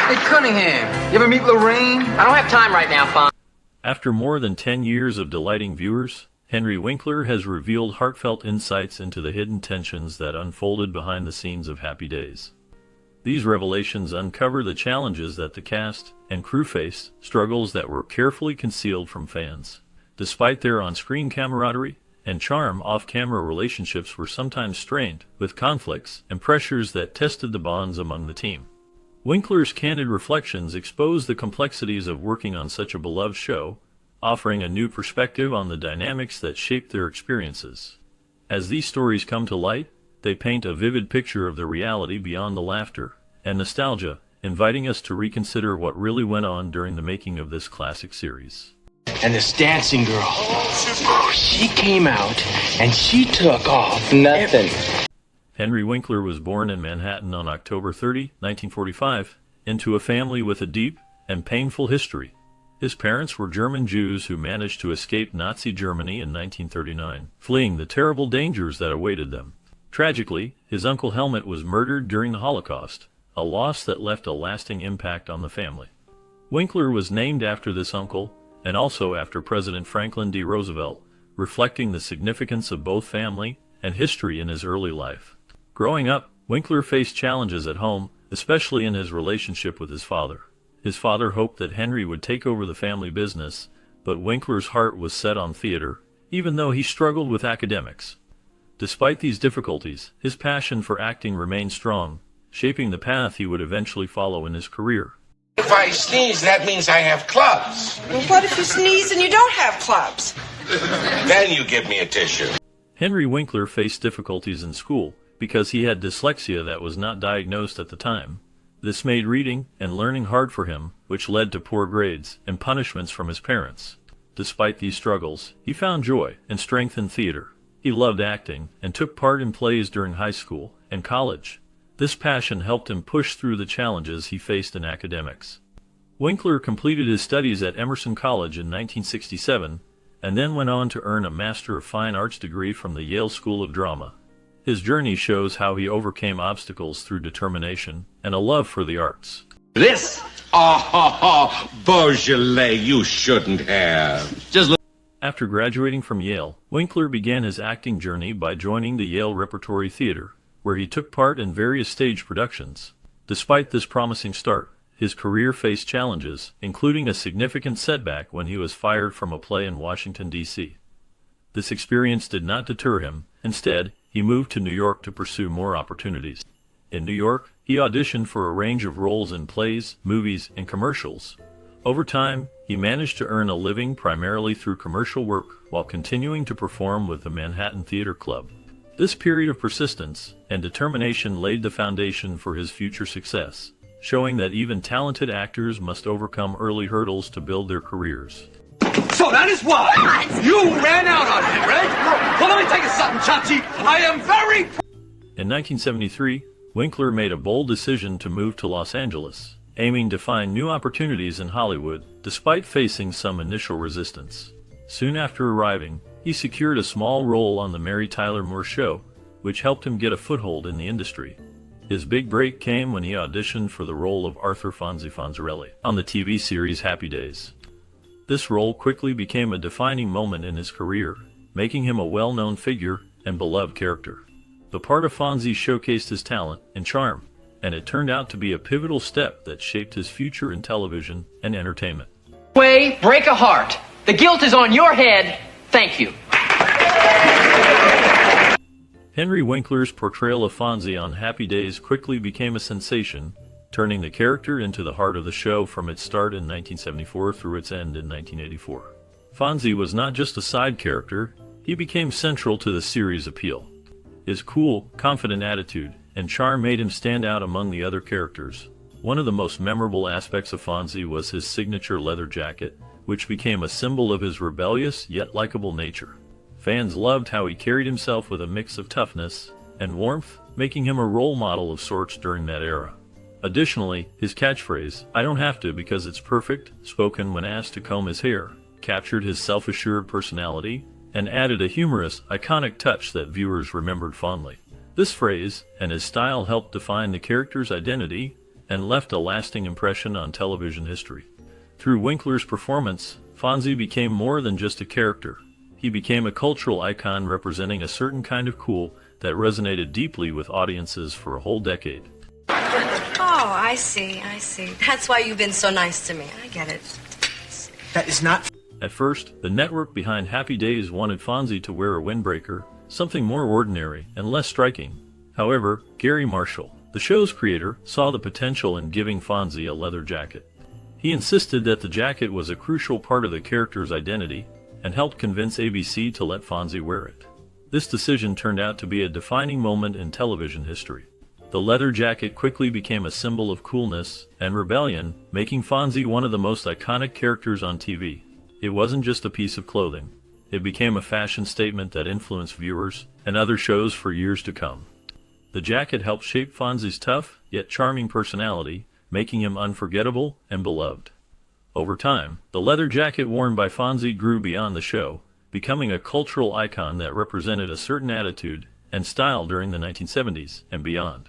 Hey, Cunningham, you ever meet Lorraine? I don't have time right now, Fonza. After more than 10 years of delighting viewers, Henry Winkler has revealed heartfelt insights into the hidden tensions that unfolded behind the scenes of Happy Days. These revelations uncover the challenges that the cast and crew faced, struggles that were carefully concealed from fans. Despite their on-screen camaraderie and charm, off-camera relationships were sometimes strained, with conflicts and pressures that tested the bonds among the team. Winkler's candid reflections expose the complexities of working on such a beloved show, offering a new perspective on the dynamics that shaped their experiences. As these stories come to light, they paint a vivid picture of the reality beyond the laughter and nostalgia, inviting us to reconsider what really went on during the making of this classic series. And this dancing girl, she came out and she took off nothing. Henry Winkler was born in Manhattan on October 30, 1945, into a family with a deep and painful history. His parents were German Jews who managed to escape Nazi Germany in 1939, fleeing the terrible dangers that awaited them. Tragically, his uncle Helmut was murdered during the Holocaust, a loss that left a lasting impact on the family. Winkler was named after this uncle, and also after President Franklin D. Roosevelt, reflecting the significance of both family and history in his early life. Growing up, Winkler faced challenges at home, especially in his relationship with his father. His father hoped that Henry would take over the family business, but Winkler's heart was set on theater, even though he struggled with academics. Despite these difficulties, his passion for acting remained strong, shaping the path he would eventually follow in his career. If I sneeze, that means I have clubs. Well, what if you sneeze and you don't have clubs? Then you give me a tissue. Henry Winkler faced difficulties in school because he had dyslexia that was not diagnosed at the time. This made reading and learning hard for him, which led to poor grades and punishments from his parents. Despite these struggles, he found joy and strength in theater. He loved acting and took part in plays during high school and college. This passion helped him push through the challenges he faced in academics. Winkler completed his studies at Emerson College in 1967 and then went on to earn a Master of Fine Arts degree from the Yale School of Drama. His journey shows how he overcame obstacles through determination and a love for the arts. This? Beaujolais, you shouldn't have. Just look. After graduating from Yale, Winkler began his acting journey by joining the Yale Repertory Theater, where he took part in various stage productions. Despite this promising start, his career faced challenges, including a significant setback when he was fired from a play in Washington, D.C. This experience did not deter him. Instead, he moved to New York to pursue more opportunities. In New York, he auditioned for a range of roles in plays, movies, and commercials. Over time, he managed to earn a living primarily through commercial work while continuing to perform with the Manhattan Theater Club. This period of persistence and determination laid the foundation for his future success, showing that even talented actors must overcome early hurdles to build their careers. So that is why you ran out on me, right? Well, let me tell you something, Chachi. I am very... In 1973, Winkler made a bold decision to move to Los Angeles, aiming to find new opportunities in Hollywood, despite facing some initial resistance. Soon after arriving, he secured a small role on The Mary Tyler Moore Show, which helped him get a foothold in the industry. His big break came when he auditioned for the role of Arthur Fonzie Fonzarelli on the TV series Happy Days. This role quickly became a defining moment in his career, making him a well-known figure and beloved character. The part of Fonzie showcased his talent and charm, and it turned out to be a pivotal step that shaped his future in television and entertainment. Way, break a heart. The guilt is on your head. Thank you. Henry Winkler's portrayal of Fonzie on Happy Days quickly became a sensation, turning the character into the heart of the show from its start in 1974 through its end in 1984. Fonzie was not just a side character, he became central to the series' appeal. His cool, confident attitude and charm made him stand out among the other characters. One of the most memorable aspects of Fonzie was his signature leather jacket, which became a symbol of his rebellious yet likable nature. Fans loved how he carried himself with a mix of toughness and warmth, making him a role model of sorts during that era. Additionally, his catchphrase, "I don't have to because it's perfect," spoken when asked to comb his hair, captured his self-assured personality and added a humorous, iconic touch that viewers remembered fondly. This phrase and his style helped define the character's identity and left a lasting impression on television history. Through Winkler's performance, Fonzie became more than just a character. He became a cultural icon representing a certain kind of cool that resonated deeply with audiences for a whole decade. Oh, I see. That's why you've been so nice to me. I get it. That is not... At first, the network behind Happy Days wanted Fonzie to wear a windbreaker, something more ordinary and less striking. However, Gary Marshall, the show's creator, saw the potential in giving Fonzie a leather jacket. He insisted that the jacket was a crucial part of the character's identity and helped convince ABC to let Fonzie wear it. This decision turned out to be a defining moment in television history. The leather jacket quickly became a symbol of coolness and rebellion, making Fonzie one of the most iconic characters on TV. It wasn't just a piece of clothing. It became a fashion statement that influenced viewers and other shows for years to come. The jacket helped shape Fonzie's tough, yet charming personality, making him unforgettable and beloved. Over time, the leather jacket worn by Fonzie grew beyond the show, becoming a cultural icon that represented a certain attitude and style during the 1970s and beyond.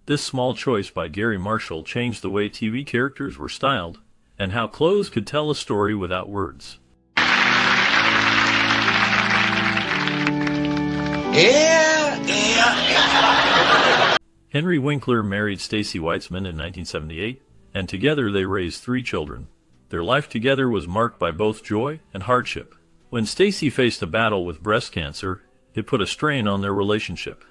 This small choice by Gary Marshall changed the way TV characters were styled and how clothes could tell a story without words. Henry Winkler married Stacy Weitzman in 1978, and together they raised 3 children. Their life together was marked by both joy and hardship. When Stacy faced a battle with breast cancer, it put a strain on their relationship.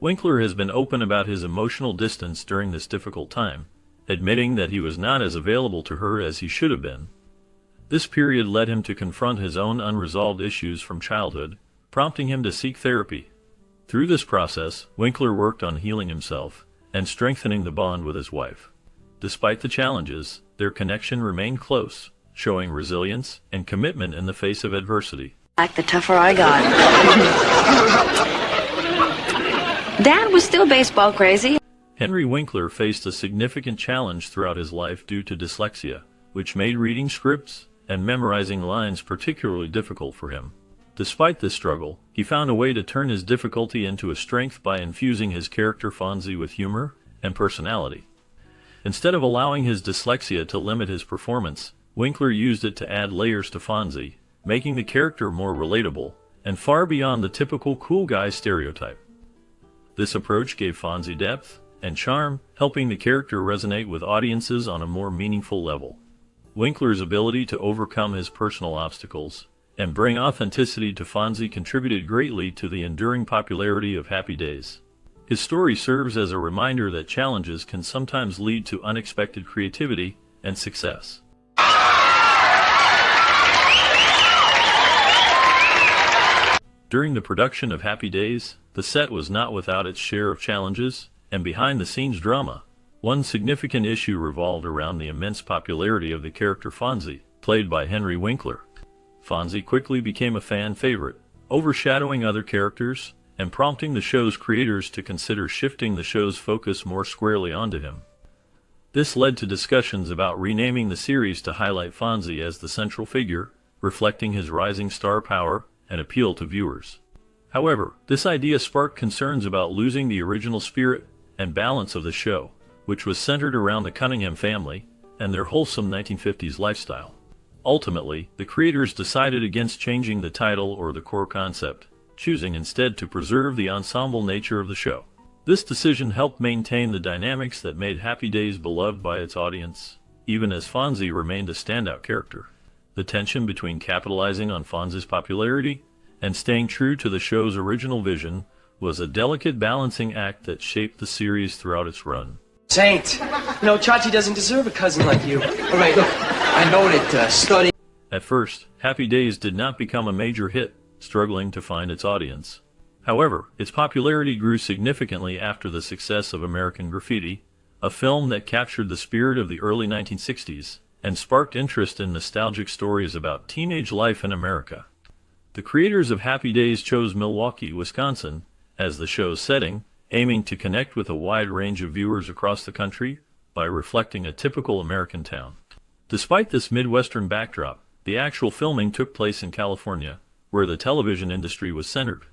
Winkler has been open about his emotional distance during this difficult time, admitting that he was not as available to her as he should have been. This period led him to confront his own unresolved issues from childhood, prompting him to seek therapy. Through this process, Winkler worked on healing himself and strengthening the bond with his wife. Despite the challenges, their connection remained close, showing resilience and commitment in the face of adversity. Like the tougher I got. Dad was still baseball crazy. Henry Winkler faced a significant challenge throughout his life due to dyslexia, which made reading scripts and memorizing lines particularly difficult for him. Despite this struggle, he found a way to turn his difficulty into a strength by infusing his character Fonzie with humor and personality. Instead of allowing his dyslexia to limit his performance, Winkler used it to add layers to Fonzie, making the character more relatable and far beyond the typical cool guy stereotype. This approach gave Fonzie depth and charm, helping the character resonate with audiences on a more meaningful level. Winkler's ability to overcome his personal obstacles and bring authenticity to Fonzie contributed greatly to the enduring popularity of Happy Days. His story serves as a reminder that challenges can sometimes lead to unexpected creativity and success. During the production of Happy Days, the set was not without its share of challenges and behind-the-scenes drama. One significant issue revolved around the immense popularity of the character Fonzie, played by Henry Winkler. Fonzie quickly became a fan favorite, overshadowing other characters and prompting the show's creators to consider shifting the show's focus more squarely onto him. This led to discussions about renaming the series to highlight Fonzie as the central figure, reflecting his rising star power and appeal to viewers. However, this idea sparked concerns about losing the original spirit and balance of the show, which was centered around the Cunningham family and their wholesome 1950s lifestyle. Ultimately, the creators decided against changing the title or the core concept, choosing instead to preserve the ensemble nature of the show. This decision helped maintain the dynamics that made Happy Days beloved by its audience, even as Fonzie remained a standout character. The tension between capitalizing on Fonzie's popularity and staying true to the show's original vision was a delicate balancing act that shaped the series throughout its run. Saint, Chachi doesn't deserve a cousin like you. All right, look, I know that studying... At first, Happy Days did not become a major hit, struggling to find its audience. However, its popularity grew significantly after the success of American Graffiti, a film that captured the spirit of the early 1960s and sparked interest in nostalgic stories about teenage life in America. The creators of Happy Days chose Milwaukee, Wisconsin, as the show's setting, aiming to connect with a wide range of viewers across the country by reflecting a typical American town. Despite this Midwestern backdrop, the actual filming took place in California, where the television industry was centered.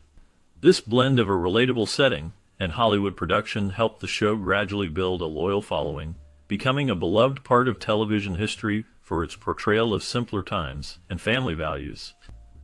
This blend of a relatable setting and Hollywood production helped the show gradually build a loyal following, becoming a beloved part of television history for its portrayal of simpler times and family values.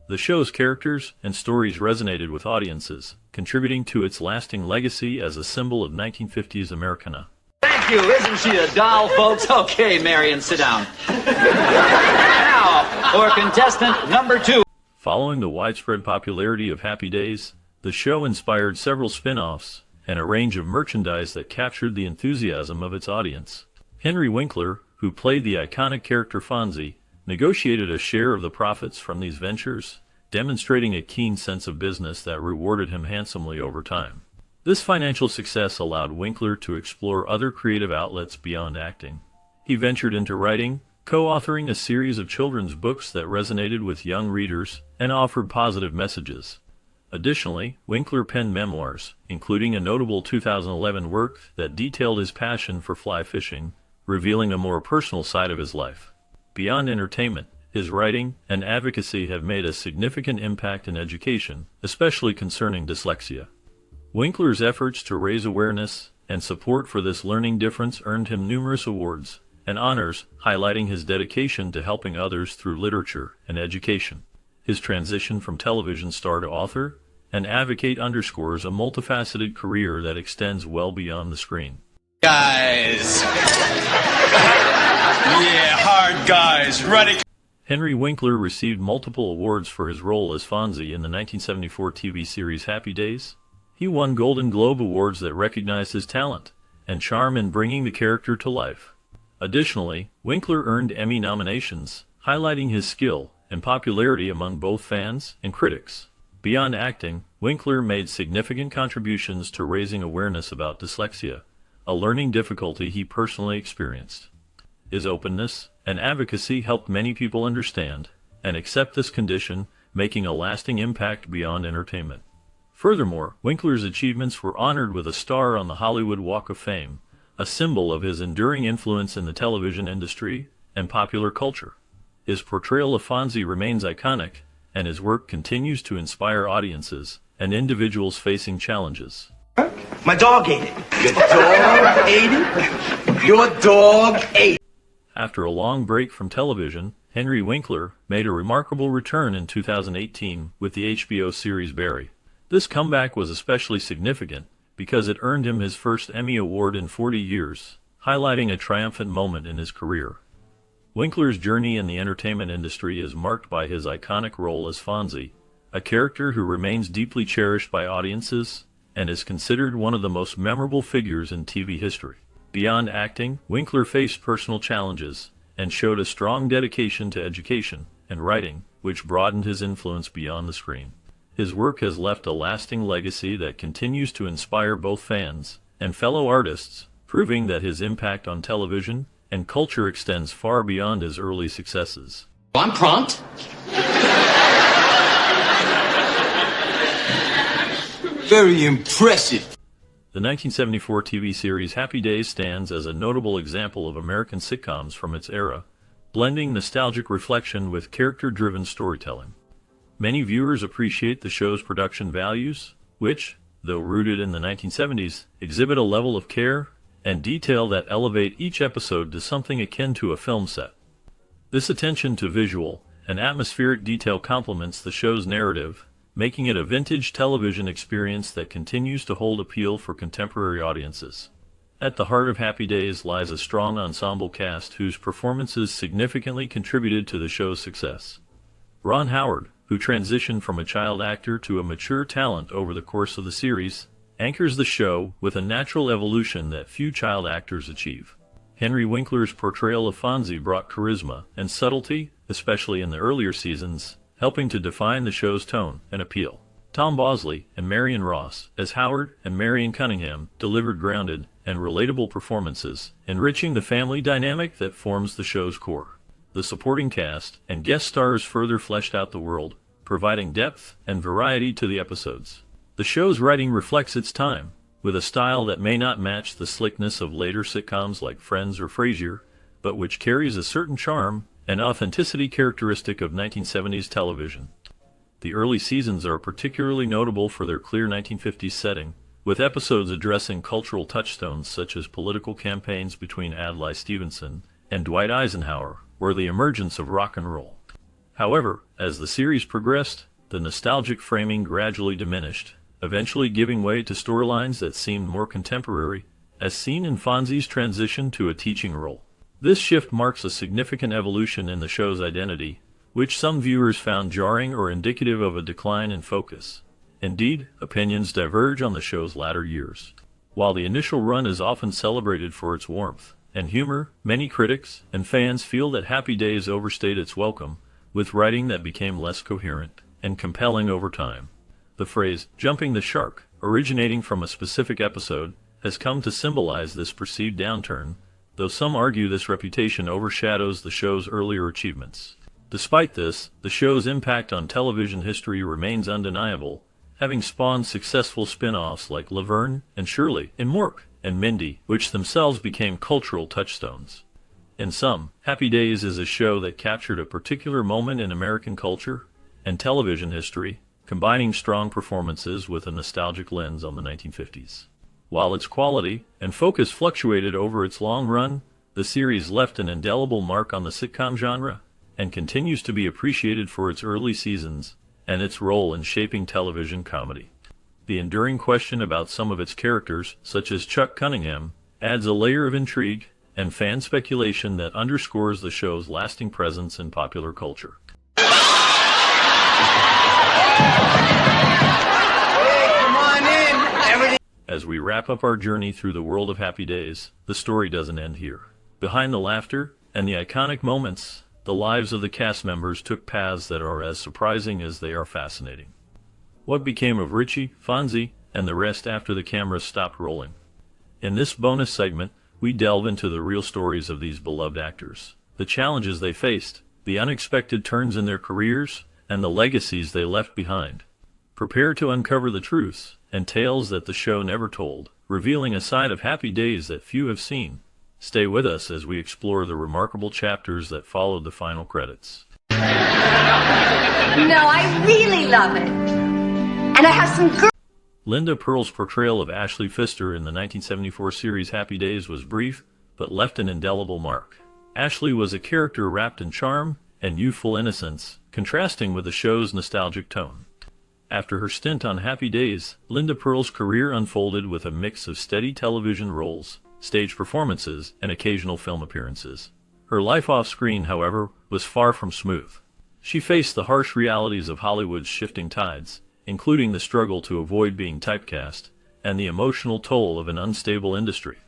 The show's characters and stories resonated with audiences, contributing to its lasting legacy as a symbol of 1950s Americana. Thank you. Isn't she a doll, folks? Okay, Marian, sit down. Now, for contestant number 2. Following the widespread popularity of Happy Days, the show inspired several spin-offs and a range of merchandise that captured the enthusiasm of its audience. Henry Winkler, who played the iconic character Fonzie, negotiated a share of the profits from these ventures, demonstrating a keen sense of business that rewarded him handsomely over time. This financial success allowed Winkler to explore other creative outlets beyond acting. He ventured into writing, co-authoring a series of children's books that resonated with young readers and offered positive messages. Additionally, Winkler penned memoirs, including a notable 2011 work that detailed his passion for fly fishing, revealing a more personal side of his life. Beyond entertainment, his writing and advocacy have made a significant impact in education, especially concerning dyslexia. Winkler's efforts to raise awareness and support for this learning difference earned him numerous awards and honors, highlighting his dedication to helping others through literature and education. His transition from television star to author and advocate underscores a multifaceted career that extends well beyond the screen. Guys. Yeah, hard guys. Ready. Henry Winkler received multiple awards for his role as Fonzie in the 1974 TV series Happy Days. He won Golden Globe Awards that recognized his talent and charm in bringing the character to life. Additionally, Winkler earned Emmy nominations, highlighting his skill and popularity among both fans and critics. Beyond acting, Winkler made significant contributions to raising awareness about dyslexia, a learning difficulty he personally experienced. His openness and advocacy helped many people understand and accept this condition, making a lasting impact beyond entertainment. Furthermore, Winkler's achievements were honored with a star on the Hollywood Walk of Fame, a symbol of his enduring influence in the television industry and popular culture. His portrayal of Fonzie remains iconic, and his work continues to inspire audiences and individuals facing challenges. My dog ate it. Your dog ate it? Your dog ate it. After a long break from television, Henry Winkler made a remarkable return in 2018 with the HBO series Barry. This comeback was especially significant because it earned him his first Emmy Award in 40 years, highlighting a triumphant moment in his career. Winkler's journey in the entertainment industry is marked by his iconic role as Fonzie, a character who remains deeply cherished by audiences and is considered one of the most memorable figures in TV history. Beyond acting, Winkler faced personal challenges and showed a strong dedication to education and writing, which broadened his influence beyond the screen. His work has left a lasting legacy that continues to inspire both fans and fellow artists, proving that his impact on television and culture extends far beyond his early successes. I'm prompt. Very impressive. The 1974 TV series Happy Days stands as a notable example of American sitcoms from its era, blending nostalgic reflection with character-driven storytelling. Many viewers appreciate the show's production values, which, though rooted in the 1970s, exhibit a level of care and detail that elevate each episode to something akin to a film set. This attention to visual and atmospheric detail complements the show's narrative, making it a vintage television experience that continues to hold appeal for contemporary audiences. At the heart of Happy Days lies a strong ensemble cast whose performances significantly contributed to the show's success. Ron Howard, who transitioned from a child actor to a mature talent over the course of the series, anchors the show with a natural evolution that few child actors achieve. Henry Winkler's portrayal of Fonzie brought charisma and subtlety, especially in the earlier seasons, helping to define the show's tone and appeal. Tom Bosley and Marian Ross, as Howard and Marian Cunningham, delivered grounded and relatable performances, enriching the family dynamic that forms the show's core. The supporting cast and guest stars further fleshed out the world, providing depth and variety to the episodes. The show's writing reflects its time, with a style that may not match the slickness of later sitcoms like Friends or Frasier, but which carries a certain charm and authenticity characteristic of 1970s television. The early seasons are particularly notable for their clear 1950s setting, with episodes addressing cultural touchstones such as political campaigns between Adlai Stevenson and Dwight Eisenhower or the emergence of rock and roll. However, as the series progressed, the nostalgic framing gradually diminished, eventually giving way to storylines that seemed more contemporary, as seen in Fonzie's transition to a teaching role. This shift marks a significant evolution in the show's identity, which some viewers found jarring or indicative of a decline in focus. Indeed, opinions diverge on the show's latter years. While the initial run is often celebrated for its warmth and humor, many critics and fans feel that Happy Days overstayed its welcome, with writing that became less coherent and compelling over time. The phrase, "jumping the shark," originating from a specific episode, has come to symbolize this perceived downturn, though some argue this reputation overshadows the show's earlier achievements. Despite this, the show's impact on television history remains undeniable, having spawned successful spin-offs like Laverne and Shirley and Mork and Mindy, which themselves became cultural touchstones. In sum, Happy Days is a show that captured a particular moment in American culture and television history, combining strong performances with a nostalgic lens on the 1950s. While its quality and focus fluctuated over its long run, the series left an indelible mark on the sitcom genre and continues to be appreciated for its early seasons and its role in shaping television comedy. The enduring question about some of its characters, such as Chuck Cunningham, adds a layer of intrigue and fan speculation that underscores the show's lasting presence in popular culture. As we wrap up our journey through the world of Happy Days, the story doesn't end here. Behind the laughter and the iconic moments, the lives of the cast members took paths that are as surprising as they are fascinating. What became of Richie, Fonzie, and the rest after the cameras stopped rolling? In this bonus segment, we delve into the real stories of these beloved actors, the challenges they faced, the unexpected turns in their careers, and the legacies they left behind. Prepare to uncover the truths and tales that the show never told, revealing a side of Happy Days that few have seen. Stay with us as we explore the remarkable chapters that followed the final credits. No, I really love it. And I have some Linda Pearl's portrayal of Ashley Pfister in the 1974 series Happy Days was brief, but left an indelible mark. Ashley was a character wrapped in charm and youthful innocence, contrasting with the show's nostalgic tone. After her stint on Happy Days, Linda Pearl's career unfolded with a mix of steady television roles, stage performances, and occasional film appearances. Her life off-screen, however, was far from smooth. She faced the harsh realities of Hollywood's shifting tides, including the struggle to avoid being typecast, and the emotional toll of an unstable industry.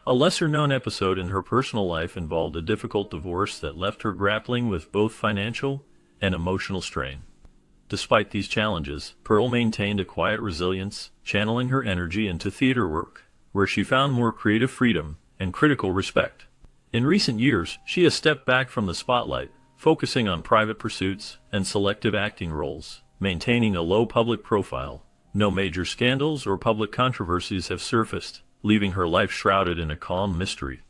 A lesser-known episode in her personal life involved a difficult divorce that left her grappling with both financial and emotional strain. Despite these challenges, Pearl maintained a quiet resilience, channeling her energy into theater work, where she found more creative freedom and critical respect. In recent years, she has stepped back from the spotlight, focusing on private pursuits and selective acting roles, maintaining a low public profile. No major scandals or public controversies have surfaced, leaving her life shrouded in a calm mystery.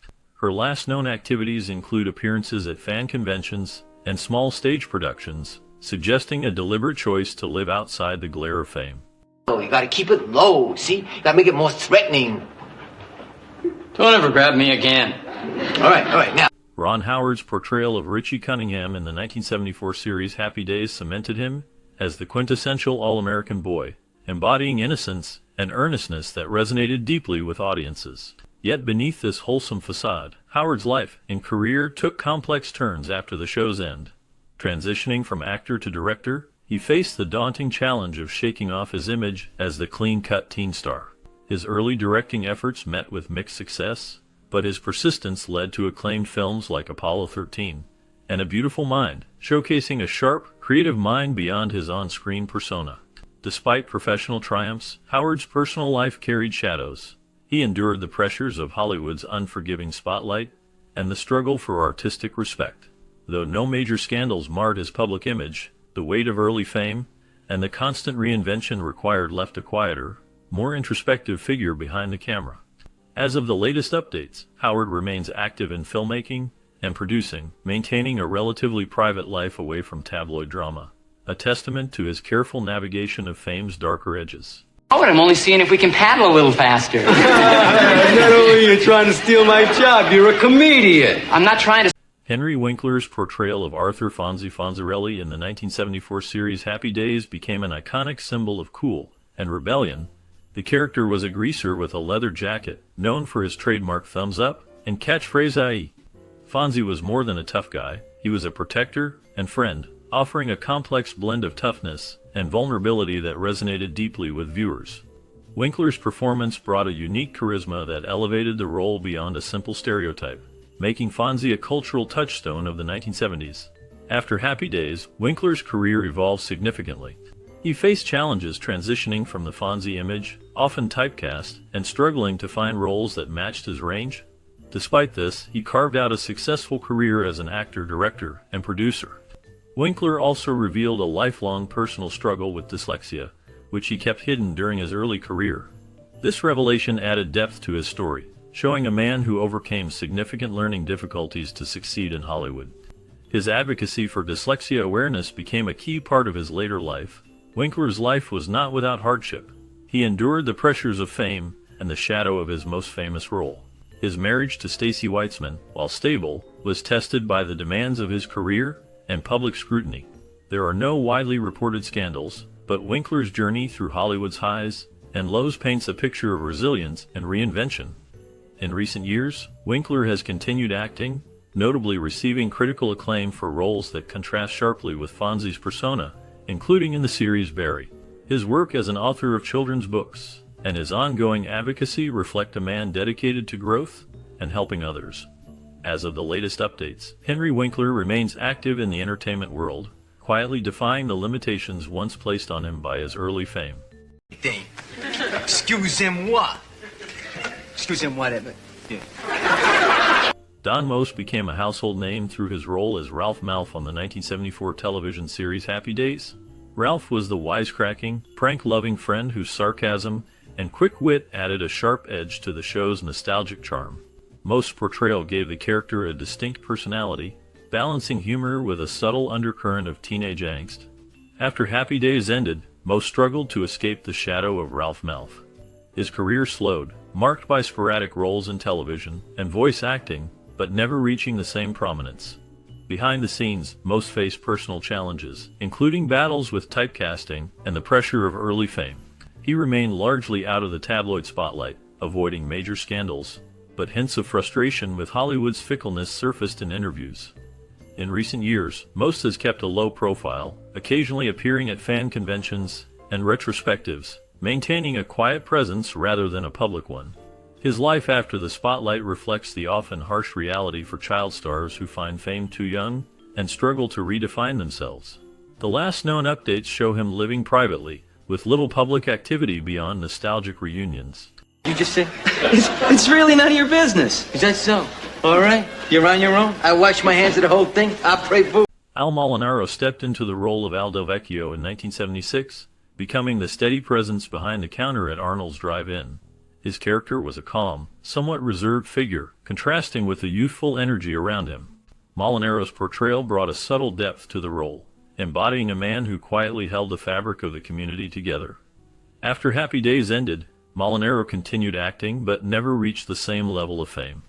Her last known activities include appearances at fan conventions and small stage productions, suggesting a deliberate choice to live outside the glare of fame. Oh, you gotta keep it low, see? You gotta make it more threatening. Don't ever grab me again. All right, now. Ron Howard's portrayal of Richie Cunningham in the 1974 series Happy Days cemented him as the quintessential all-American boy, embodying innocence and earnestness that resonated deeply with audiences. Yet beneath this wholesome facade, Howard's life and career took complex turns after the show's end. Transitioning from actor to director, he faced the daunting challenge of shaking off his image as the clean-cut teen star. His early directing efforts met with mixed success, but his persistence led to acclaimed films like Apollo 13 and A Beautiful Mind, showcasing a sharp, creative mind beyond his on-screen persona. Despite professional triumphs, Howard's personal life carried shadows. He endured the pressures of Hollywood's unforgiving spotlight and the struggle for artistic respect. Though no major scandals marred his public image, the weight of early fame and the constant reinvention required left a quieter, more introspective figure behind the camera. As of the latest updates, Howard remains active in filmmaking and producing, maintaining a relatively private life away from tabloid drama, a testament to his careful navigation of fame's darker edges. Oh, and I'm only seeing if we can paddle a little faster. Not only are you trying to steal my job, you're a comedian. I'm not trying to... Henry Winkler's portrayal of Arthur Fonzie Fonzarelli in the 1974 series Happy Days became an iconic symbol of cool and rebellion. The character was a greaser with a leather jacket, known for his trademark thumbs up and catchphrase "Aye." Fonzie was more than a tough guy. He was a protector and friend, offering a complex blend of toughness and vulnerability that resonated deeply with viewers. Winkler's performance brought a unique charisma that elevated the role beyond a simple stereotype, making Fonzie a cultural touchstone of the 1970s. After Happy Days, Winkler's career evolved significantly. He faced challenges transitioning from the Fonzie image, often typecast, and struggling to find roles that matched his range. Despite this, he carved out a successful career as an actor, director, and producer. Winkler also revealed a lifelong personal struggle with dyslexia, which he kept hidden during his early career. This revelation added depth to his story, showing a man who overcame significant learning difficulties to succeed in Hollywood. His advocacy for dyslexia awareness became a key part of his later life. Winkler's life was not without hardship. He endured the pressures of fame and the shadow of his most famous role. His marriage to Stacy Weitzman, while stable, was tested by the demands of his career and public scrutiny. There are no widely reported scandals, but Winkler's journey through Hollywood's highs and lows paints a picture of resilience and reinvention. In recent years, Winkler has continued acting, notably receiving critical acclaim for roles that contrast sharply with Fonzie's persona, including in the series Barry. His work as an author of children's books and his ongoing advocacy reflect a man dedicated to growth and helping others. As of the latest updates, Henry Winkler remains active in the entertainment world, quietly defying the limitations once placed on him by his early fame. Excusez-moi. Excusez-moi, yeah. Don Most became a household name through his role as Ralph Malph on the 1974 television series Happy Days. Ralph was the wisecracking, prank-loving friend whose sarcasm and quick wit added a sharp edge to the show's nostalgic charm. Most's portrayal gave the character a distinct personality, balancing humor with a subtle undercurrent of teenage angst. After Happy Days ended, Most struggled to escape the shadow of Ralph Malph. His career slowed, marked by sporadic roles in television and voice acting, but never reaching the same prominence. Behind the scenes, Most faced personal challenges, including battles with typecasting and the pressure of early fame. He remained largely out of the tabloid spotlight, avoiding major scandals, but hints of frustration with Hollywood's fickleness surfaced in interviews. In recent years, Most has kept a low profile, occasionally appearing at fan conventions and retrospectives, maintaining a quiet presence rather than a public one. His life after the spotlight reflects the often harsh reality for child stars who find fame too young and struggle to redefine themselves. The last known updates show him living privately, with little public activity beyond nostalgic reunions. You just said, it's really none of your business. Is that so? All right, you're on your own. I wash my hands of the whole thing. I pray for... Al Molinaro stepped into the role of Al Del Vecchio in 1976, becoming the steady presence behind the counter at Arnold's Drive-In. His character was a calm, somewhat reserved figure, contrasting with the youthful energy around him. Molinaro's portrayal brought a subtle depth to the role, embodying a man who quietly held the fabric of the community together. After Happy Days ended, Molinaro continued acting but never reached the same level of fame.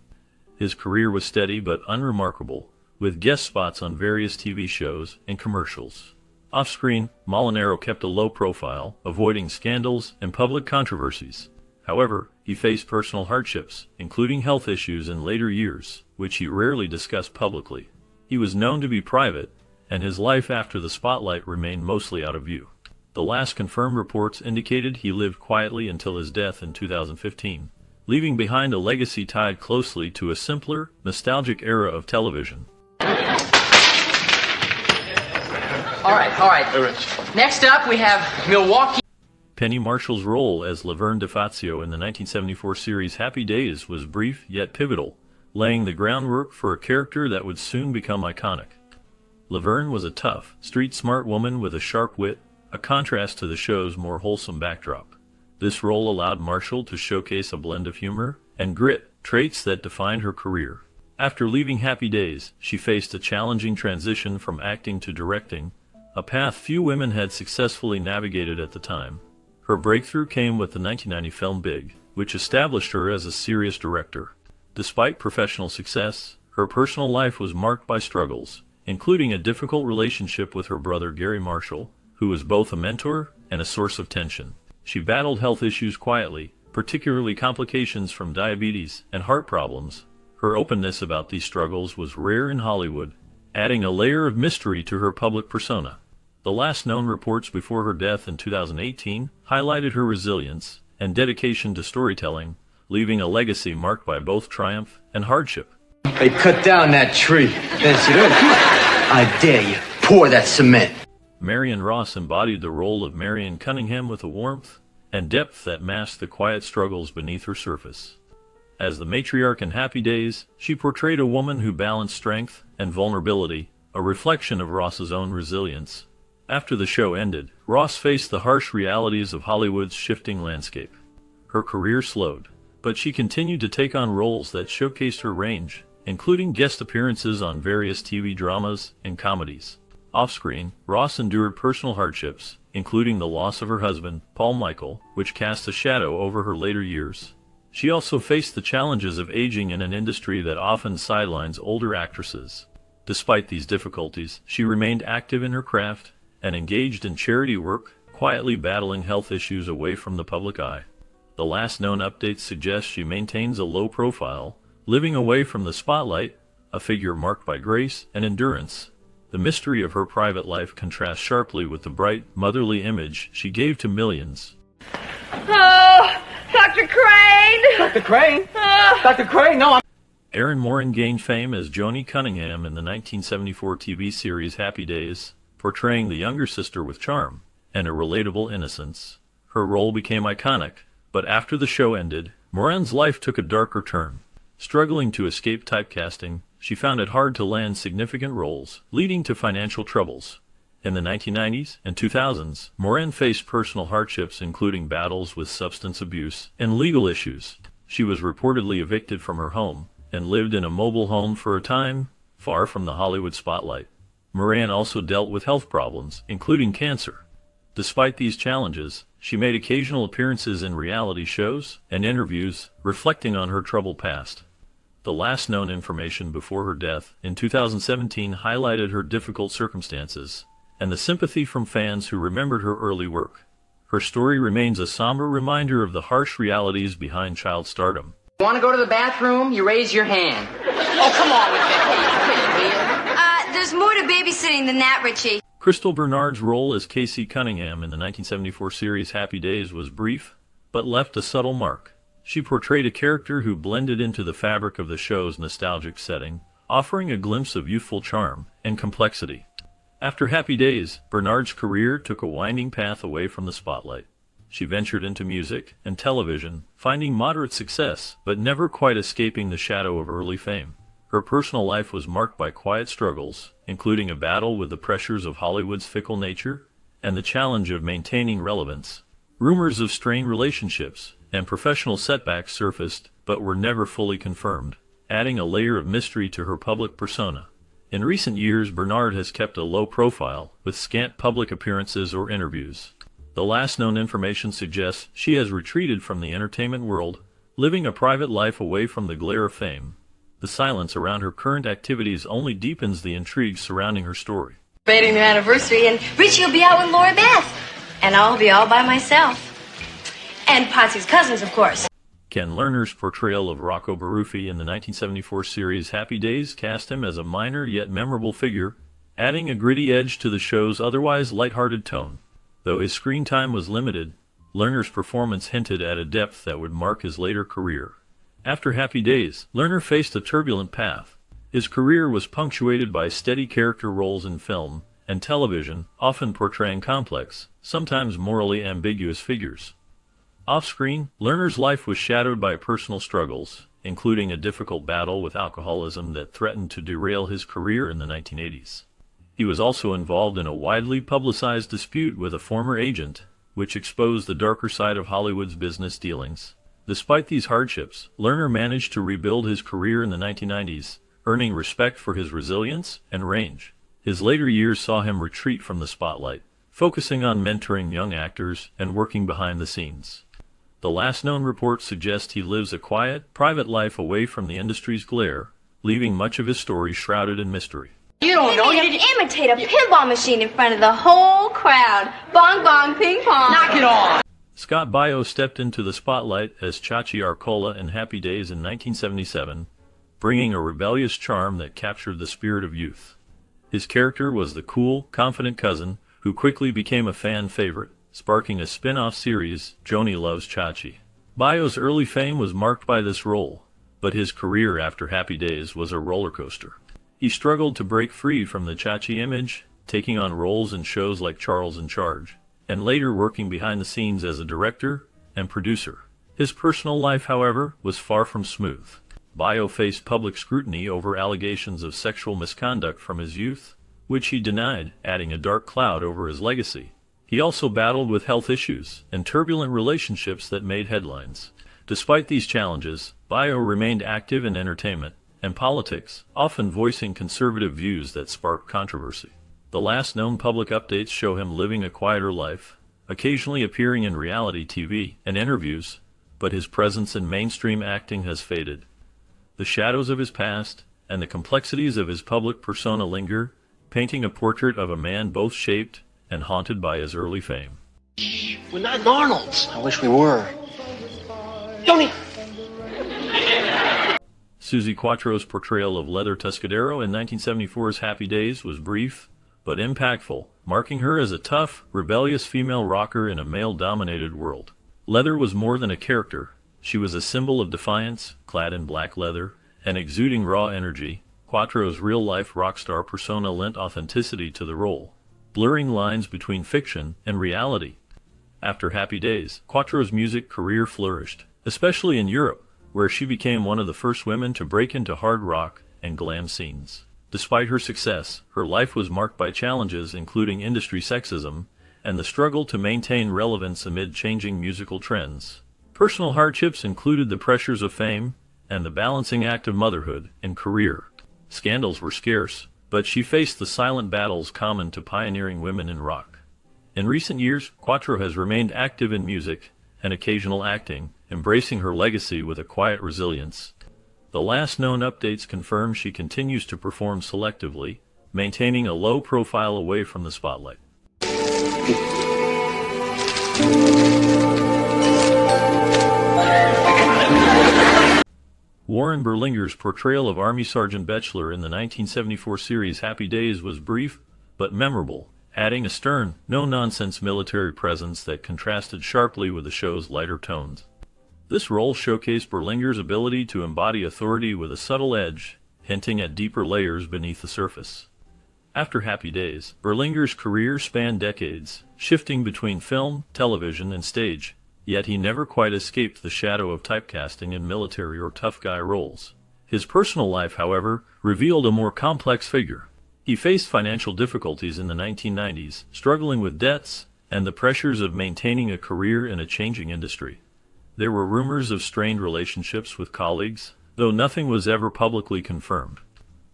His career was steady but unremarkable, with guest spots on various TV shows and commercials. Off-screen, Molinaro kept a low profile, avoiding scandals and public controversies. However, he faced personal hardships, including health issues in later years, which he rarely discussed publicly. He was known to be private, and his life after the spotlight remained mostly out of view. The last confirmed reports indicated he lived quietly until his death in 2015, leaving behind a legacy tied closely to a simpler, nostalgic era of television. All right. Next up, we have Milwaukee. Penny Marshall's role as Laverne DeFazio in the 1974 series Happy Days was brief yet pivotal, laying the groundwork for a character that would soon become iconic. Laverne was a tough, street-smart woman with a sharp wit, a contrast to the show's more wholesome backdrop. This role allowed Marshall to showcase a blend of humor and grit, traits that defined her career. After leaving Happy Days, she faced a challenging transition from acting to directing, a path few women had successfully navigated at the time. Her breakthrough came with the 1990 film Big, which established her as a serious director. Despite professional success, her personal life was marked by struggles, including a difficult relationship with her brother Gary Marshall, who was both a mentor and a source of tension. She battled health issues quietly, particularly complications from diabetes and heart problems. Her openness about these struggles was rare in Hollywood, adding a layer of mystery to her public persona. The last known reports before her death in 2018 highlighted her resilience and dedication to storytelling, leaving a legacy marked by both triumph and hardship. They cut down that tree. I dare you, pour that cement. Marian Ross embodied the role of Marian Cunningham with a warmth and depth that masked the quiet struggles beneath her surface. As the matriarch in Happy Days, she portrayed a woman who balanced strength and vulnerability, a reflection of Ross's own resilience. After the show ended, Ross faced the harsh realities of Hollywood's shifting landscape. Her career slowed, but she continued to take on roles that showcased her range, including guest appearances on various TV dramas and comedies. Off-screen, Ross endured personal hardships, including the loss of her husband, Paul Michael, which cast a shadow over her later years. She also faced the challenges of aging in an industry that often sidelines older actresses. Despite these difficulties, she remained active in her craft and engaged in charity work, quietly battling health issues away from the public eye. The last known updates suggest she maintains a low profile, living away from the spotlight, a figure marked by grace and endurance. The mystery of her private life contrasts sharply with the bright, motherly image she gave to millions. Oh, Dr. Crane! Dr. Crane? Dr. Crane, no, I'm... Erin Moran gained fame as Joanie Cunningham in the 1974 TV series Happy Days, portraying the younger sister with charm and a relatable innocence. Her role became iconic, but after the show ended, Moran's life took a darker turn. Struggling to escape typecasting, she found it hard to land significant roles, leading to financial troubles. In the 1990s and 2000s, Moran faced personal hardships including battles with substance abuse and legal issues. She was reportedly evicted from her home and lived in a mobile home for a time, far from the Hollywood spotlight. Moran also dealt with health problems, including cancer. Despite these challenges, she made occasional appearances in reality shows and interviews, reflecting on her troubled past. The last known information before her death in 2017 highlighted her difficult circumstances and the sympathy from fans who remembered her early work. Her story remains a somber reminder of the harsh realities behind child stardom. Want to go to the bathroom? You raise your hand. Oh, come on with that. There's more to babysitting than that, Richie. Crystal Bernard's role as Casey Cunningham in the 1974 series Happy Days was brief, but left a subtle mark. She portrayed a character who blended into the fabric of the show's nostalgic setting, offering a glimpse of youthful charm and complexity. After Happy Days, Bernard's career took a winding path away from the spotlight. She ventured into music and television, finding moderate success, but never quite escaping the shadow of early fame. Her personal life was marked by quiet struggles, including a battle with the pressures of Hollywood's fickle nature and the challenge of maintaining relevance. Rumors of strained relationships and professional setbacks surfaced, but were never fully confirmed, adding a layer of mystery to her public persona. In recent years, Bernard has kept a low profile, with scant public appearances or interviews. The last known information suggests she has retreated from the entertainment world, living a private life away from the glare of fame. The silence around her current activities only deepens the intrigue surrounding her story. Celebrating their anniversary, and Richie will be out with Laura Beth. And I'll be all by myself. And Potsy's cousins, of course. Ken Lerner's portrayal of Rocco Baruffi in the 1974 series Happy Days cast him as a minor yet memorable figure, adding a gritty edge to the show's otherwise lighthearted tone. Though his screen time was limited, Lerner's performance hinted at a depth that would mark his later career. After Happy Days, Lerner faced a turbulent path. His career was punctuated by steady character roles in film and television, often portraying complex, sometimes morally ambiguous figures. Off-screen, Lerner's life was shadowed by personal struggles, including a difficult battle with alcoholism that threatened to derail his career in the 1980s. He was also involved in a widely publicized dispute with a former agent, which exposed the darker side of Hollywood's business dealings. Despite these hardships, Lerner managed to rebuild his career in the 1990s, earning respect for his resilience and range. His later years saw him retreat from the spotlight, focusing on mentoring young actors and working behind the scenes. The last known reports suggest he lives a quiet, private life away from the industry's glare, leaving much of his story shrouded in mystery. You don't know. You didn't imitate a pinball machine in front of the whole crowd. Bong bong ping pong. Knock it off! Scott Baio stepped into the spotlight as Chachi Arcola in Happy Days in 1977, bringing a rebellious charm that captured the spirit of youth. His character was the cool, confident cousin who quickly became a fan favorite, sparking a spin-off series, Joanie Loves Chachi. Baio's early fame was marked by this role, but his career after Happy Days was a roller coaster. He struggled to break free from the Chachi image, taking on roles in shows like Charles in Charge, and later working behind the scenes as a director and producer. His personal life, however, was far from smooth. Baio faced public scrutiny over allegations of sexual misconduct from his youth, which he denied, adding a dark cloud over his legacy. He also battled with health issues and turbulent relationships that made headlines. Despite these challenges, Baio remained active in entertainment and politics, often voicing conservative views that sparked controversy. The last known public updates show him living a quieter life, occasionally appearing in reality TV and interviews, but his presence in mainstream acting has faded. The shadows of his past and the complexities of his public persona linger, painting a portrait of a man both shaped and haunted by his early fame. We're not Arnold's. I wish we were. Joanie! Susie Quattro's portrayal of Leather Tuscadero in 1974's Happy Days was brief but impactful, marking her as a tough, rebellious female rocker in a male-dominated world. Leather was more than a character. She was a symbol of defiance, clad in black leather, and exuding raw energy. Quattro's real-life rock star persona lent authenticity to the role, blurring lines between fiction and reality. After Happy Days, Quattro's music career flourished, especially in Europe, where she became one of the first women to break into hard rock and glam scenes. Despite her success, her life was marked by challenges including industry sexism and the struggle to maintain relevance amid changing musical trends. Personal hardships included the pressures of fame and the balancing act of motherhood and career. Scandals were scarce, but she faced the silent battles common to pioneering women in rock. In recent years, Quattro has remained active in music and occasional acting, embracing her legacy with a quiet resilience. The last known updates confirm she continues to perform selectively, maintaining a low profile away from the spotlight. Warren Berlinger's portrayal of Army Sergeant Bachelor in the 1974 series Happy Days was brief but memorable, adding a stern, no-nonsense military presence that contrasted sharply with the show's lighter tones. This role showcased Berlinger's ability to embody authority with a subtle edge, hinting at deeper layers beneath the surface. After Happy Days, Berlinger's career spanned decades, shifting between film, television, and stage, yet he never quite escaped the shadow of typecasting in military or tough guy roles. His personal life, however, revealed a more complex figure. He faced financial difficulties in the 1990s, struggling with debts and the pressures of maintaining a career in a changing industry. There were rumors of strained relationships with colleagues, though nothing was ever publicly confirmed.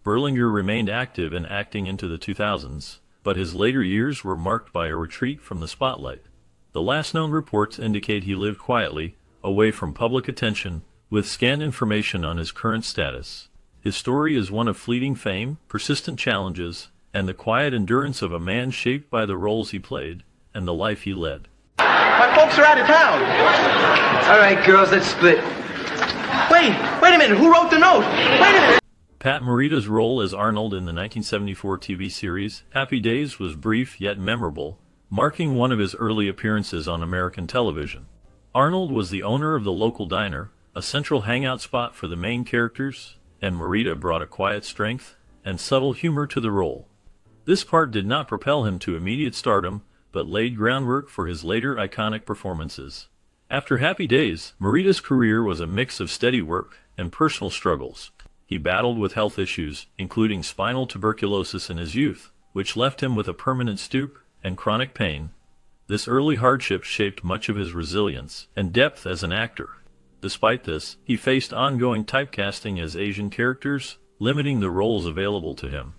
Berlinger remained active in acting into the 2000s, but his later years were marked by a retreat from the spotlight. The last known reports indicate he lived quietly, away from public attention, with scant information on his current status. His story is one of fleeting fame, persistent challenges, and the quiet endurance of a man shaped by the roles he played and the life he led. My folks are out of town. All right, girls, let's split. Wait a minute. Who wrote the note? Wait a minute. Pat Morita's role as Arnold in the 1974 TV series Happy Days was brief yet memorable, marking one of his early appearances on American television. Arnold was the owner of the local diner, a central hangout spot for the main characters, and Marita brought a quiet strength and subtle humor to the role. This part did not propel him to immediate stardom, but laid groundwork for his later iconic performances. After Happy Days, Marita's career was a mix of steady work and personal struggles. He battled with health issues, including spinal tuberculosis in his youth, which left him with a permanent stoop and chronic pain. This early hardship shaped much of his resilience and depth as an actor. Despite this, he faced ongoing typecasting as Asian characters, limiting the roles available to him.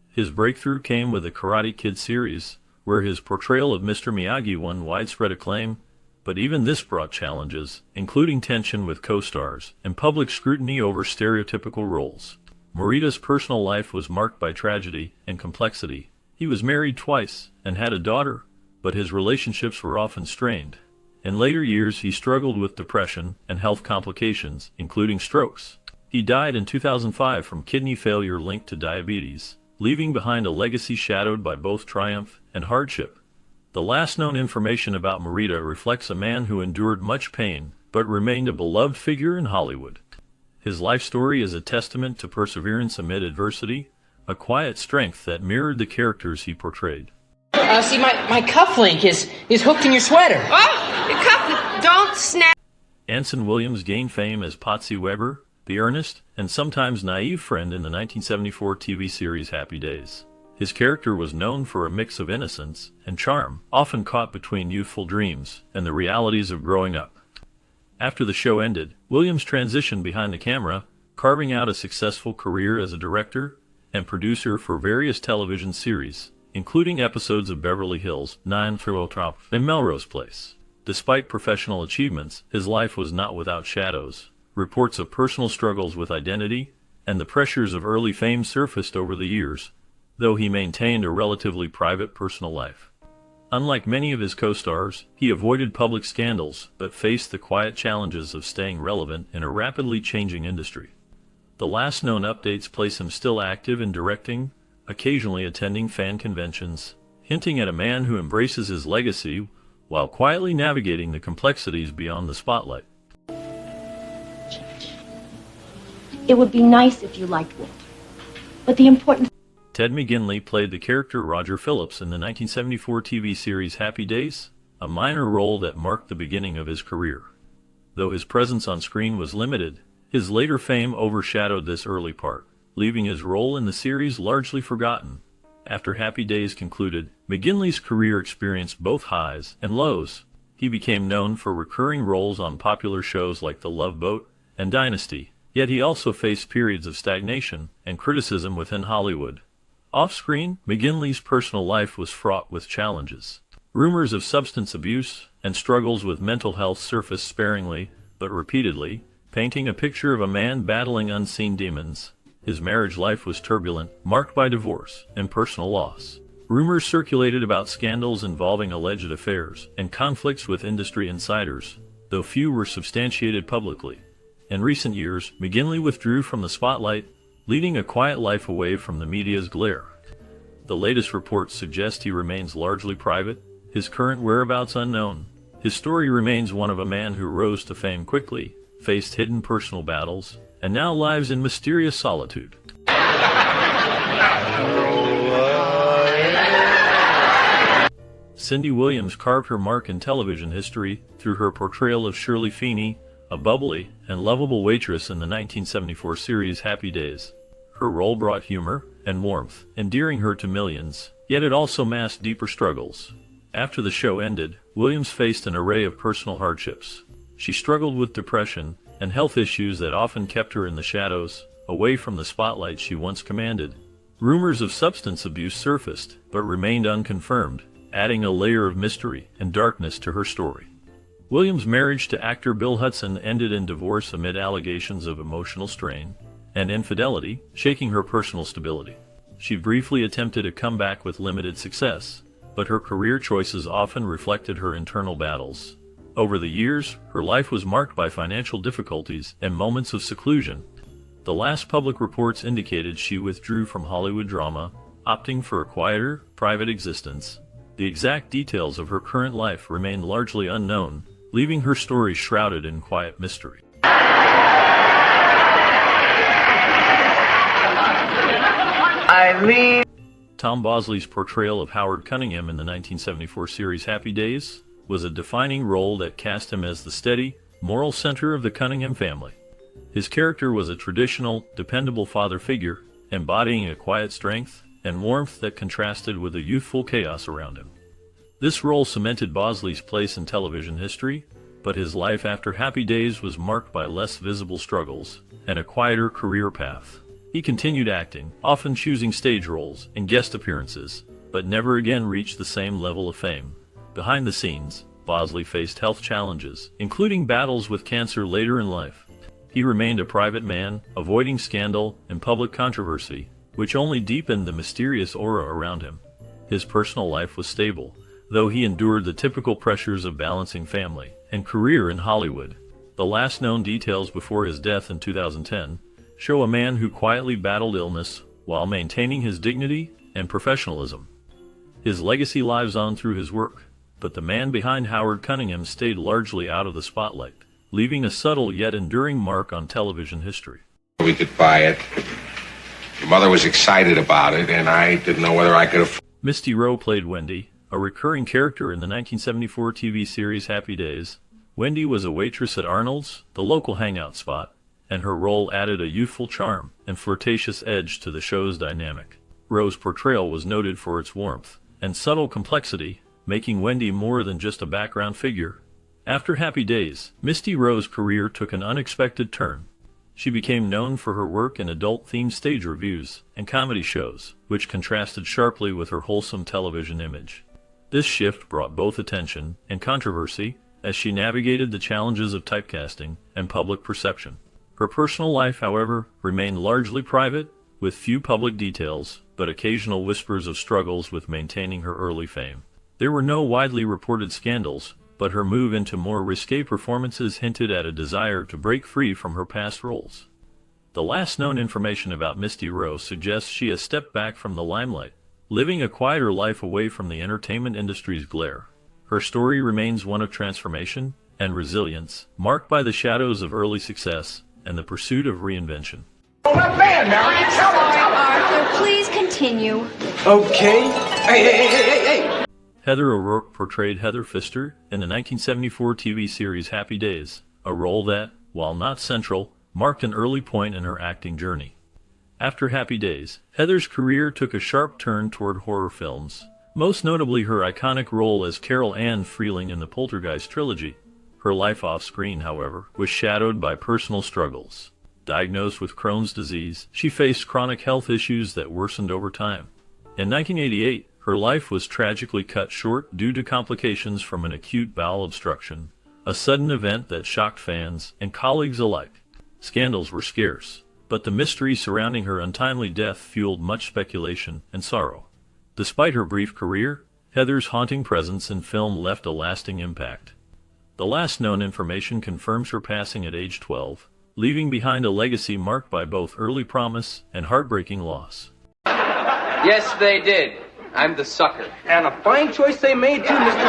His breakthrough came with the Karate Kid series, where his portrayal of Mr. Miyagi won widespread acclaim, but even this brought challenges, including tension with co-stars and public scrutiny over stereotypical roles. Marita's personal life was marked by tragedy and complexity. He was married twice and had a daughter, but his relationships were often strained. In later years, he struggled with depression and health complications, including strokes. He died in 2005 from kidney failure linked to diabetes, leaving behind a legacy shadowed by both triumph and hardship. The last known information about Marita reflects a man who endured much pain, but remained a beloved figure in Hollywood. His life story is a testament to perseverance amid adversity, a quiet strength that mirrored the characters he portrayed. See, my cufflink is hooked in your sweater. Oh, your cufflink, don't snap. Anson Williams gained fame as Patsy Weber, the earnest and sometimes naive friend in the 1974 TV series Happy Days. His character was known for a mix of innocence and charm, often caught between youthful dreams and the realities of growing up. After the show ended, Williams transitioned behind the camera, carving out a successful career as a director and producer for various television series, including episodes of Beverly Hills 90210 and Melrose Place. Despite professional achievements, his life was not without shadows. Reports of personal struggles with identity and the pressures of early fame surfaced over the years, though he maintained a relatively private personal life. Unlike many of his co-stars, he avoided public scandals but faced the quiet challenges of staying relevant in a rapidly changing industry. The last known updates place him still active in directing, occasionally attending fan conventions, hinting at a man who embraces his legacy while quietly navigating the complexities beyond the spotlight. It would be nice if you liked Winkler, but the important... Ted McInley played the character Roger Phillips in the 1974 TV series Happy Days, a minor role that marked the beginning of his career. Though his presence on screen was limited, his later fame overshadowed this early part, leaving his role in the series largely forgotten. After Happy Days concluded, McInley's career experienced both highs and lows. He became known for recurring roles on popular shows like The Love Boat and Dynasty, yet he also faced periods of stagnation and criticism within Hollywood. Off-screen, McInley's personal life was fraught with challenges. Rumors of substance abuse and struggles with mental health surfaced sparingly, but repeatedly, painting a picture of a man battling unseen demons. His marriage life was turbulent, marked by divorce and personal loss. Rumors circulated about scandals involving alleged affairs and conflicts with industry insiders, though few were substantiated publicly. In recent years, McInley withdrew from the spotlight, leading a quiet life away from the media's glare. The latest reports suggest he remains largely private, his current whereabouts unknown. His story remains one of a man who rose to fame quickly, faced hidden personal battles, and now lives in mysterious solitude. Cindy Williams carved her mark in television history through her portrayal of Shirley Feeney, a bubbly and lovable waitress in the 1974 series Happy Days. Her role brought humor and warmth, endearing her to millions, yet it also masked deeper struggles. After the show ended, Williams faced an array of personal hardships. She struggled with depression and health issues that often kept her in the shadows, away from the spotlight she once commanded. Rumors of substance abuse surfaced, but remained unconfirmed, adding a layer of mystery and darkness to her story. Williams' marriage to actor Bill Hudson ended in divorce amid allegations of emotional strain and infidelity, shaking her personal stability. She briefly attempted a comeback with limited success, but her career choices often reflected her internal battles. Over the years, her life was marked by financial difficulties and moments of seclusion. The last public reports indicated she withdrew from Hollywood drama, opting for a quieter, private existence. The exact details of her current life remain largely unknown, leaving her story shrouded in quiet mystery. Tom Bosley's portrayal of Howard Cunningham in the 1974 series Happy Days was a defining role that cast him as the steady, moral center of the Cunningham family. His character was a traditional, dependable father figure, embodying a quiet strength and warmth that contrasted with the youthful chaos around him. This role cemented Bosley's place in television history, but his life after Happy Days was marked by less visible struggles and a quieter career path. He continued acting, often choosing stage roles and guest appearances, but never again reached the same level of fame. Behind the scenes, Bosley faced health challenges, including battles with cancer later in life. He remained a private man, avoiding scandal and public controversy, which only deepened the mysterious aura around him. His personal life was stable, though he endured the typical pressures of balancing family and career in Hollywood. The last known details before his death in 2010 show a man who quietly battled illness while maintaining his dignity and professionalism. His legacy lives on through his work, but the man behind Howard Cunningham stayed largely out of the spotlight, leaving a subtle yet enduring mark on television history. We could buy it. Your mother was excited about it, and I didn't know whether I could afford. Misty Rose played Wendy, a recurring character in the 1974 TV series Happy Days. Wendy was a waitress at Arnold's, the local hangout spot, and her role added a youthful charm and flirtatious edge to the show's dynamic. Rose's portrayal was noted for its warmth and subtle complexity, making Wendy more than just a background figure. After Happy Days, Misty Rose's career took an unexpected turn. She became known for her work in adult-themed stage revues and comedy shows, which contrasted sharply with her wholesome television image. This shift brought both attention and controversy as she navigated the challenges of typecasting and public perception. Her personal life, however, remained largely private, with few public details, but occasional whispers of struggles with maintaining her early fame. There were no widely reported scandals, but her move into more risque performances hinted at a desire to break free from her past roles. The last known information about Misty Rose suggests she has stepped back from the limelight, living a quieter life away from the entertainment industry's glare. Her story remains one of transformation and resilience, marked by the shadows of early success and the pursuit of reinvention. Not bad, Marian. Arthur, please continue. Okay. Hey. Heather O'Rourke portrayed Heather Pfister in the 1974 TV series Happy Days, a role that, while not central, marked an early point in her acting journey. After Happy Days, Heather's career took a sharp turn toward horror films, most notably her iconic role as Carol Ann Freeling in the Poltergeist trilogy. Her life off-screen, however, was shadowed by personal struggles. Diagnosed with Crohn's disease, she faced chronic health issues that worsened over time. In 1988, her life was tragically cut short due to complications from an acute bowel obstruction, a sudden event that shocked fans and colleagues alike. Scandals were scarce, but the mystery surrounding her untimely death fueled much speculation and sorrow. Despite her brief career, Heather's haunting presence in film left a lasting impact. The last known information confirms her passing at age 12, leaving behind a legacy marked by both early promise and heartbreaking loss. Yes, they did. I'm the sucker. And a fine choice they made, too, Mr.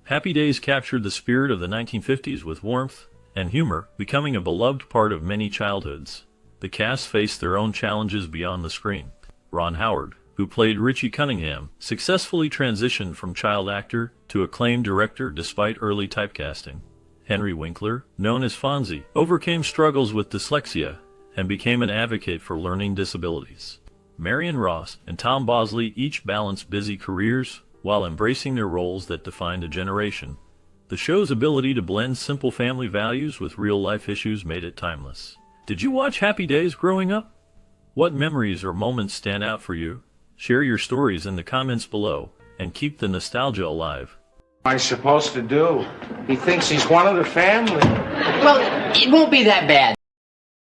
Happy Days captured the spirit of the 1950s with warmth and humor, becoming a beloved part of many childhoods. The cast faced their own challenges beyond the screen. Ron Howard, who played Richie Cunningham, successfully transitioned from child actor to acclaimed director despite early typecasting. Henry Winkler, known as Fonza, overcame struggles with dyslexia and became an advocate for learning disabilities. Marian Ross and Tom Bosley each balanced busy careers while embracing their roles that defined a generation. The show's ability to blend simple family values with real-life issues made it timeless. Did you watch Happy Days growing up? What memories or moments stand out for you? Share your stories in the comments below and keep the nostalgia alive. What am I supposed to do? He thinks he's one of the family. Well, it won't be that bad.